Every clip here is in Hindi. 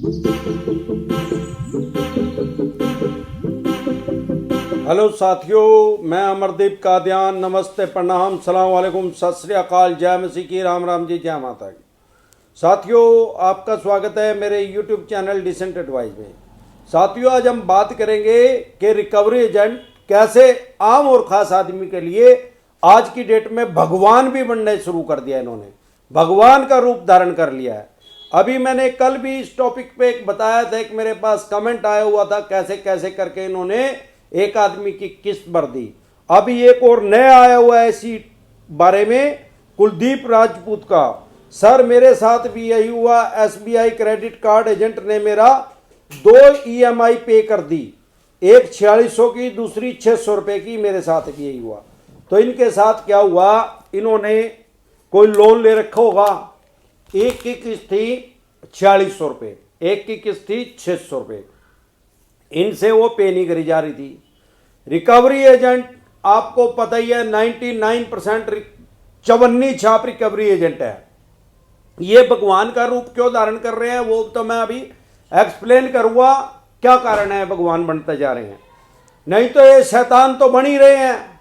हेलो साथियों, मैं अमरदीप कादियान। नमस्ते, प्रणाम, सलाम वालेकुम, सत श्री अकाल, जय मसीह की, राम राम जी, जय माता की। साथियों, आपका स्वागत है मेरे यूट्यूब चैनल डिसेंट एडवाइस में। साथियों, आज हम बात करेंगे कि रिकवरी एजेंट कैसे आम और खास आदमी के लिए आज की डेट में भगवान भी बनने शुरू कर दिया। इन्होंने भगवान का रूप धारण कर लिया है। अभी मैंने कल भी इस टॉपिक पे एक बताया था, एक मेरे पास कमेंट आया हुआ था, कैसे कैसे करके इन्होंने एक आदमी की किस्त भर दी। अभी एक और नया आया हुआ है इसी बारे में, कुलदीप राजपूत का। सर, मेरे साथ भी यही हुआ। एसबीआई क्रेडिट कार्ड एजेंट ने मेरा 2 ईएमआई पे कर दी, एक 4600 की, दूसरी 600 रुपए की। मेरे साथ भी यही हुआ। तो इनके साथ क्या हुआ, इन्होंने कोई लोन ले रखा होगा। एक की किस्त थी 4600 रुपये, एक की किस्त थी 600 रुपये। इनसे वो पे नहीं करी जा रही थी। रिकवरी एजेंट आपको पता ही है 99% चवन्नी छाप रिकवरी एजेंट है। ये भगवान का रूप क्यों धारण कर रहे हैं वो तो मैं अभी एक्सप्लेन करूंगा, क्या कारण है भगवान बनते जा रहे हैं। नहीं तो ये शैतान तो बन ही रहे हैं।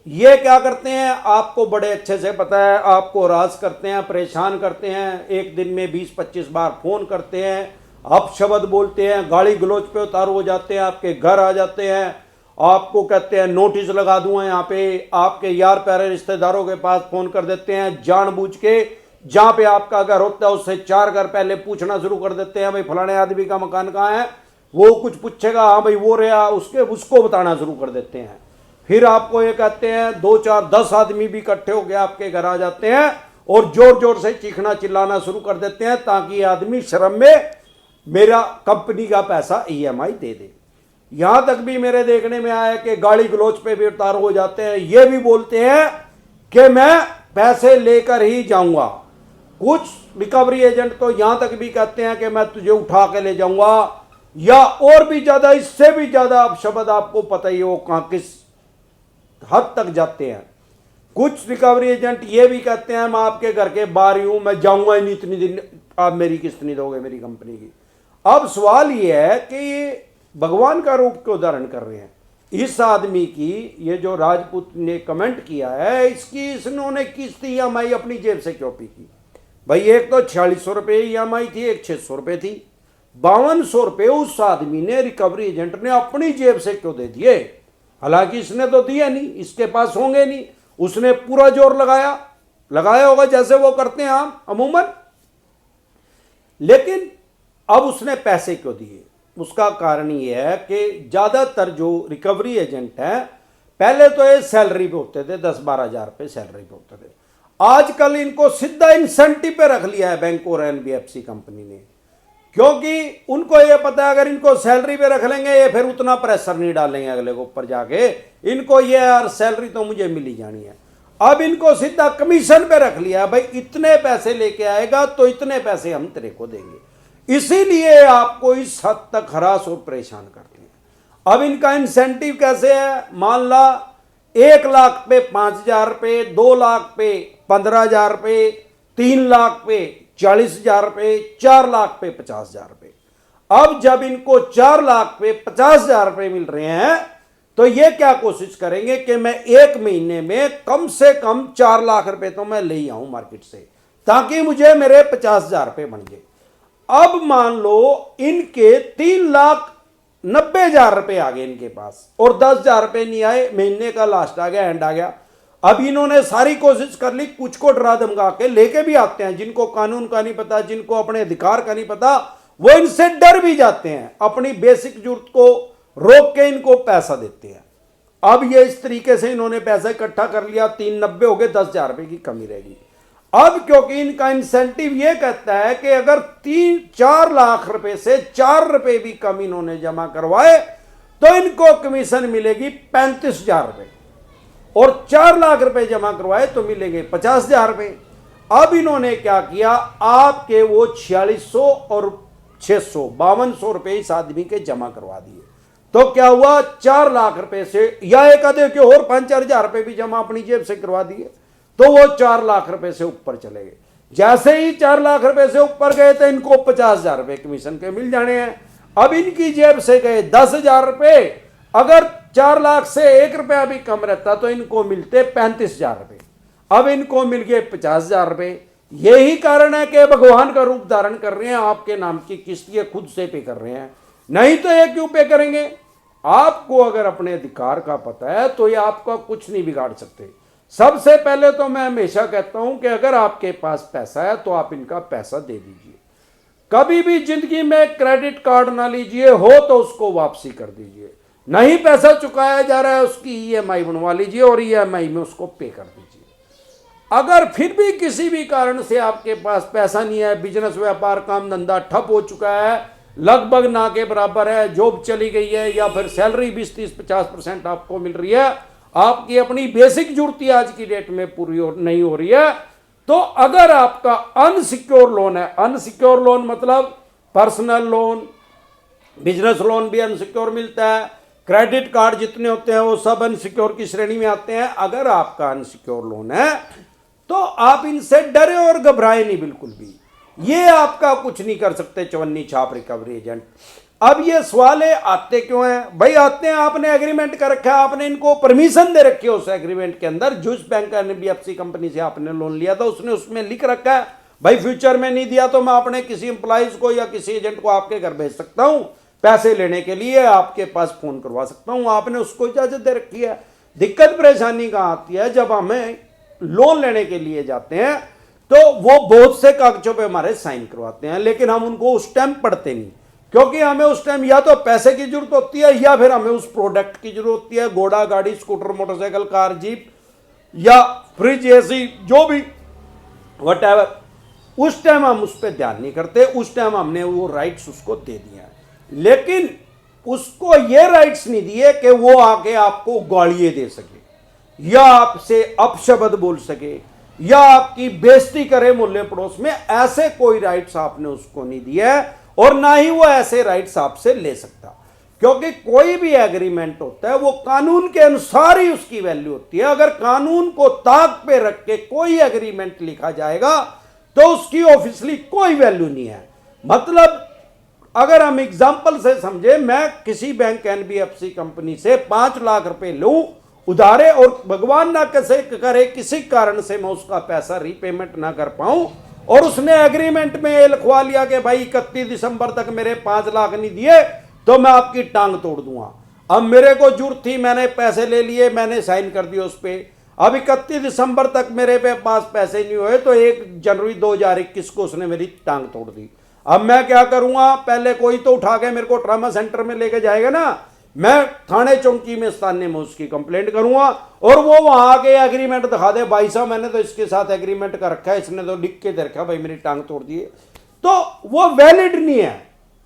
ये क्या करते हैं आपको बड़े अच्छे से पता है, आपको राज करते हैं, परेशान करते हैं। एक दिन में 20-25 बार फोन करते हैं, अपशब्द बोलते हैं, गाली गलौज पे उतार हो जाते हैं, आपके घर आ जाते हैं, आपको कहते हैं नोटिस लगा दूंगा यहाँ पे। आपके यार प्यारे रिश्तेदारों के पास फोन कर देते हैं जानबूझ के। जहां पे आपका घर होता है उससे 4 घर पहले पूछना शुरू कर देते हैं, भाई फलाने आदमी का मकान कहाँ है। वो कुछ पूछेगा, हाँ भाई वो रहा, उसको बताना शुरू कर देते हैं। फिर आपको ये कहते हैं 2, 4, 10 आदमी भी इकट्ठे होकर आपके घर आ जाते हैं और जोर जोर से चीखना चिल्लाना शुरू कर देते हैं ताकि आदमी शर्म में मेरा कंपनी का पैसा ईएमआई दे दे। यहां तक भी मेरे देखने में आया कि गाली गलौज पे भी उतार हो जाते हैं। ये भी बोलते हैं कि मैं पैसे लेकर ही जाऊंगा। कुछ रिकवरी एजेंट तो यहां तक भी कहते हैं कि मैं तुझे उठा के ले जाऊंगा, या और भी ज्यादा, इससे भी ज्यादा अपशब्द आपको पता ही हो कहां किस हद तक जाते हैं। कुछ रिकवरी एजेंट ये भी कहते हैं मैं आपके घर के बाहर ही हूं, मैं जाऊंगा ही नहीं इतनी दिन, आप मेरी किस्त नहीं दोगे मेरी कंपनी की। अब सवाल ये है कि ये भगवान का रूप क्यों धारण कर रहे हैं। इस आदमी की, ये जो राजपूत ने कमेंट किया है, इसकी इन्होंने किस्त ईएमआई अपनी जेब से क्यों पी की। भाई एक तो 4600 रुपये ईएमआई थी, एक 600 रुपये थी। 5200 रुपये उस आदमी ने, रिकवरी एजेंट ने अपनी जेब से क्यों दे दिए। हालांकि इसने तो दिए नहीं, इसके पास होंगे नहीं, उसने पूरा जोर लगाया होगा जैसे वो करते हैं अमूमन। लेकिन अब उसने पैसे क्यों दिए, उसका कारण यह है कि ज्यादातर जो रिकवरी एजेंट हैं, पहले तो ये सैलरी पे होते थे, 10-12 हजार रुपये सैलरी पे होते थे। आजकल इनको सीधा इंसेंटिव पे रख लिया है बैंक और एनबीएफसी कंपनी ने, क्योंकि उनको ये पता है अगर इनको सैलरी पे रख लेंगे ये फिर उतना प्रेशर नहीं डालेंगे अगले को ऊपर जाके। इनको ये यार सैलरी तो मुझे मिली जानी है। अब इनको सीधा कमीशन पे रख लिया, भाई इतने पैसे लेके आएगा तो इतने पैसे हम तेरे को देंगे। इसीलिए आपको इस हद तक हरास और परेशान करते हैं। अब इनका इंसेंटिव कैसे है, मान ला 1 लाख पे 5000 रुपये, 2 लाख पे 15,000 रुपये, 3 लाख पे 40,000 रुपये, 4 लाख पे 50,000 रुपये। अब जब इनको 4 लाख पे 50,000 रुपये मिल रहे हैं तो ये क्या कोशिश करेंगे कि मैं एक महीने में कम से कम 4 लाख रुपए तो मैं ले आऊं मार्केट से, ताकि मुझे मेरे 50,000 रुपये बन जाए। अब मान लो इनके 3,90,000 रुपये आ गए इनके पास और 10,000 रुपये नहीं आए, महीने का लास्ट आ गया, एंड आ गया। अब इन्होंने सारी कोशिश कर ली, कुछ को डरा धमका के लेके भी आते हैं, जिनको कानून का नहीं पता, जिनको अपने अधिकार का नहीं पता, वो इनसे डर भी जाते हैं, अपनी बेसिक जरूरत को रोक के इनको पैसा देते हैं। अब ये इस तरीके से इन्होंने पैसा इकट्ठा कर लिया, 390 हो गए, 10,000 रुपये की कमी रहेगी। अब क्योंकि इनका इंसेंटिव ये कहता है कि अगर 3-4 लाख रुपए से 4 रुपए भी कम इन्होंने जमा करवाए तो इनको कमीशन मिलेगी 35,000 रुपये, और 4 लाख रुपए जमा करवाए तो मिलेंगे 50,000 रुपये। अब इन्होंने क्या किया, आपके वो 4600 और 600 5200 रुपये इस आदमी के जमा करवा दिए। तो क्या हुआ, 4 लाख रुपए से, या एक आधे के और 5-4 हजार रुपये भी जमा अपनी जेब से करवा दिए, तो वो 4 लाख रुपए से ऊपर चले गए। जैसे ही 4 लाख रुपए से ऊपर गए तो इनको 50,000 रुपए कमीशन के मिल जाने हैं। अब इनकी जेब से गए 10,000 रुपए, अगर 4 लाख से 1 रुपया भी कम रहता तो इनको मिलते 35,000 रुपए, अब इनको मिल गए 50,000 रुपए। यही कारण है कि भगवान का रूप धारण कर रहे हैं, आपके नाम की किस्त ये खुद से पे कर रहे हैं, नहीं तो ये क्यों पे करेंगे। आपको अगर अपने अधिकार का पता है तो ये आपका कुछ नहीं बिगाड़ सकते। सबसे पहले तो मैं हमेशा कहता हूं कि अगर आपके पास पैसा है तो आप इनका पैसा दे दीजिए। कभी भी जिंदगी में क्रेडिट कार्ड ना लीजिए, हो तो उसको वापसी कर दीजिए। नहीं पैसा चुकाया जा रहा है उसकी ईएमआई बनवा लीजिए और ईएमआई में उसको पे कर दीजिए। अगर फिर भी किसी भी कारण से आपके पास पैसा नहीं है, बिजनेस व्यापार काम धंधा ठप हो चुका है, लगभग ना के बराबर है, जॉब चली गई है, या फिर सैलरी 20-30-50% आपको मिल रही है, आपकी अपनी बेसिक जरूरतें आज की डेट में पूरी नहीं हो रही है, तो अगर आपका अनसिक्योर लोन है, अनसिक्योर लोन मतलब पर्सनल लोन, बिजनेस लोन भी अनसिक्योर मिलता है, क्रेडिट कार्ड जितने होते हैं वो सब अनसिक्योर की श्रेणी में आते हैं। अगर आपका अनसिक्योर लोन है तो आप इनसे डरे और घबराए नहीं बिल्कुल भी, ये आपका कुछ नहीं कर सकते चवन्नी छाप रिकवरी एजेंट। अब ये सवाल है आते क्यों हैं भाई? आते हैं, आपने एग्रीमेंट कर रखा है, आपने इनको परमिशन दे रखी है उस एग्रीमेंट के अंदर, जिस बैंक एनबीएफसी कंपनी से आपने लोन लिया था उसने उसमें लिख रखा है भाई फ्यूचर में नहीं दिया तो मैं अपने किसी एम्प्लॉइज को या किसी एजेंट को आपके घर भेज सकता हूं पैसे लेने के लिए, आपके पास फोन करवा सकता हूं, आपने उसको इजाजत दे रखी है। दिक्कत परेशानी कहां आती है? जब हमें लोन लेने के लिए जाते हैं तो वो बहुत से कागजों पे हमारे साइन करवाते हैं, लेकिन हम उनको उस टाइम पढ़ते नहीं, क्योंकि हमें उस टाइम या तो पैसे की जरूरत होती है या फिर हमें उस प्रोडक्ट की जरूरत होती है, घोड़ा गाड़ी स्कूटर मोटरसाइकिल कार जीप या फ्रिज एसी जो भी वटएवर, उस टाइम हम उस पर ध्यान नहीं करते, उस टाइम हमने वो राइट्स उसको दे दिया है, लेकिन उसको ये राइट्स नहीं दिए कि वो आके आपको गालियां दे सके या आपसे अपशब्द बोल सके या आपकी बेइज्जती करे मोहल्ले पड़ोस में, ऐसे कोई राइट्स आपने उसको नहीं दिया है और ना ही वो ऐसे राइट्स आपसे ले सकता, क्योंकि कोई भी एग्रीमेंट होता है वो कानून के अनुसार ही उसकी वैल्यू होती है। अगर कानून को ताक पे रख के कोई एग्रीमेंट लिखा जाएगा तो उसकी ऑफिशियली कोई वैल्यू नहीं है। मतलब अगर हम एग्जांपल से समझे, मैं किसी बैंक एनबीएफसी कंपनी से 5 लाख रुपए लूं उधारे और भगवान ना कैसे करे किसी कारण से मैं उसका पैसा रीपेमेंट ना कर पाऊं और उसने एग्रीमेंट में ये लिखवा लिया कि भाई 31 दिसंबर तक मेरे 5 लाख नहीं दिए तो मैं आपकी टांग तोड़ दूंगा। अब मेरे को जरूरत थी, मैंने पैसे ले लिए, मैंने साइन कर दिया उस पर, अब 31 दिसंबर तक मेरे पास पैसे नहीं हुए तो 1 जनवरी 2021 को उसने मेरी टांग तोड़ दी। अब मैं क्या करूंगा? पहले कोई तो उठा के मेरे को ट्रामा सेंटर में लेके जाएगा ना, मैं थाने चौकी में स्थानीय में उसकी कंप्लेंट करूंगा और वो वहां आके एग्रीमेंट दिखा दे, भाई साहब मैंने तो इसके साथ एग्रीमेंट कर रखा है, इसने तो लिख के दे रखा भाई मेरी टांग तोड़ दी है, तो वो वैलिड नहीं है।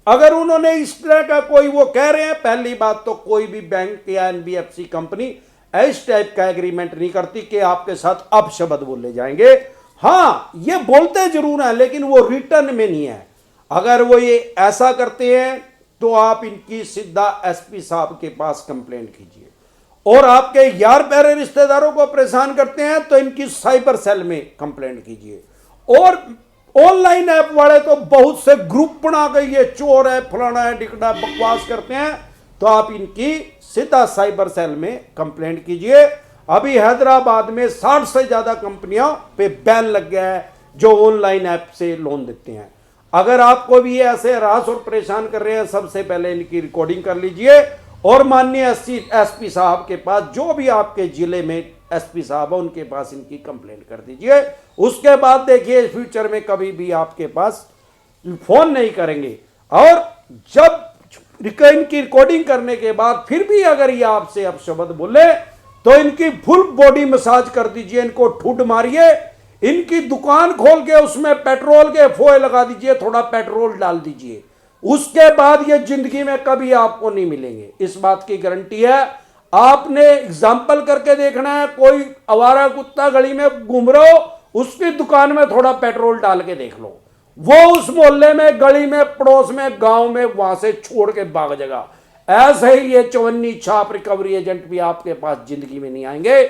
अगर उन्होंने इस तरह का कोई वो कह रहे हैं, पहली बात तो कोई भी बैंक या एनबीएफसी कंपनी इस टाइप का एग्रीमेंट नहीं करती कि आपके साथ अपशब्द बोले जाएंगे। हाँ, ये बोलते जरूर हैं लेकिन वो रिटर्न में नहीं है। अगर वो ये ऐसा करते हैं तो आप इनकी सीधा एसपी साहब के पास कंप्लेंट कीजिए, और आपके यार प्यारे रिश्तेदारों को परेशान करते हैं तो इनकी साइबर सेल में कंप्लेंट कीजिए। और ऑनलाइन ऐप वाले तो बहुत से ग्रुप बना के ये चोर है फलाना है डिकड़ा बकवास करते हैं, तो आप इनकी सीधा साइबर सेल में कंप्लेंट कीजिए। अभी हैदराबाद में 60 से ज्यादा कंपनियों पे बैन लग गया है जो ऑनलाइन ऐप से लोन देते हैं। अगर आपको भी ये ऐसे हरास और परेशान कर रहे हैं, सबसे पहले इनकी रिकॉर्डिंग कर लीजिए और माननीय एसपी साहब के पास, जो भी आपके जिले में एसपी साहब है उनके पास इनकी कंप्लेंट कर दीजिए। उसके बाद देखिए फ्यूचर में कभी भी आपके पास फोन नहीं करेंगे। और जब इनकी रिकॉर्डिंग करने के बाद फिर भी अगर ये आपसे अपशब्द बोले तो इनकी फुल बॉडी मसाज कर दीजिए, इनको ठुड मारिए, इनकी दुकान खोल के उसमें पेट्रोल के फोए लगा दीजिए, थोड़ा पेट्रोल डाल दीजिए, उसके बाद ये जिंदगी में कभी आपको नहीं मिलेंगे, इस बात की गारंटी है। आपने एग्जाम्पल करके देखना है, कोई आवारा कुत्ता गली में घूम रहा हो, उसकी दुकान में थोड़ा पेट्रोल डाल के देख लो, वो उस मोहल्ले में गली में पड़ोस में गांव में वहां से छोड़ के भाग जाएगा। ऐसे ही ये चवन्नी छाप रिकवरी एजेंट भी आपके पास जिंदगी में नहीं आएंगे।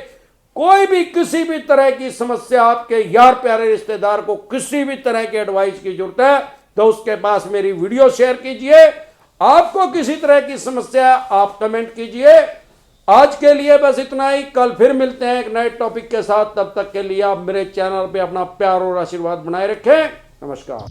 कोई भी किसी भी तरह की समस्या, आपके यार प्यारे रिश्तेदार को किसी भी तरह की एडवाइस की जरूरत है तो उसके पास मेरी वीडियो शेयर कीजिए। आपको किसी तरह की समस्या आप कमेंट कीजिए। आज के लिए बस इतना ही, कल फिर मिलते हैं एक नए टॉपिक के साथ। तब तक के लिए आप मेरे चैनल पे अपना प्यार और आशीर्वाद बनाए रखें। नमस्कार।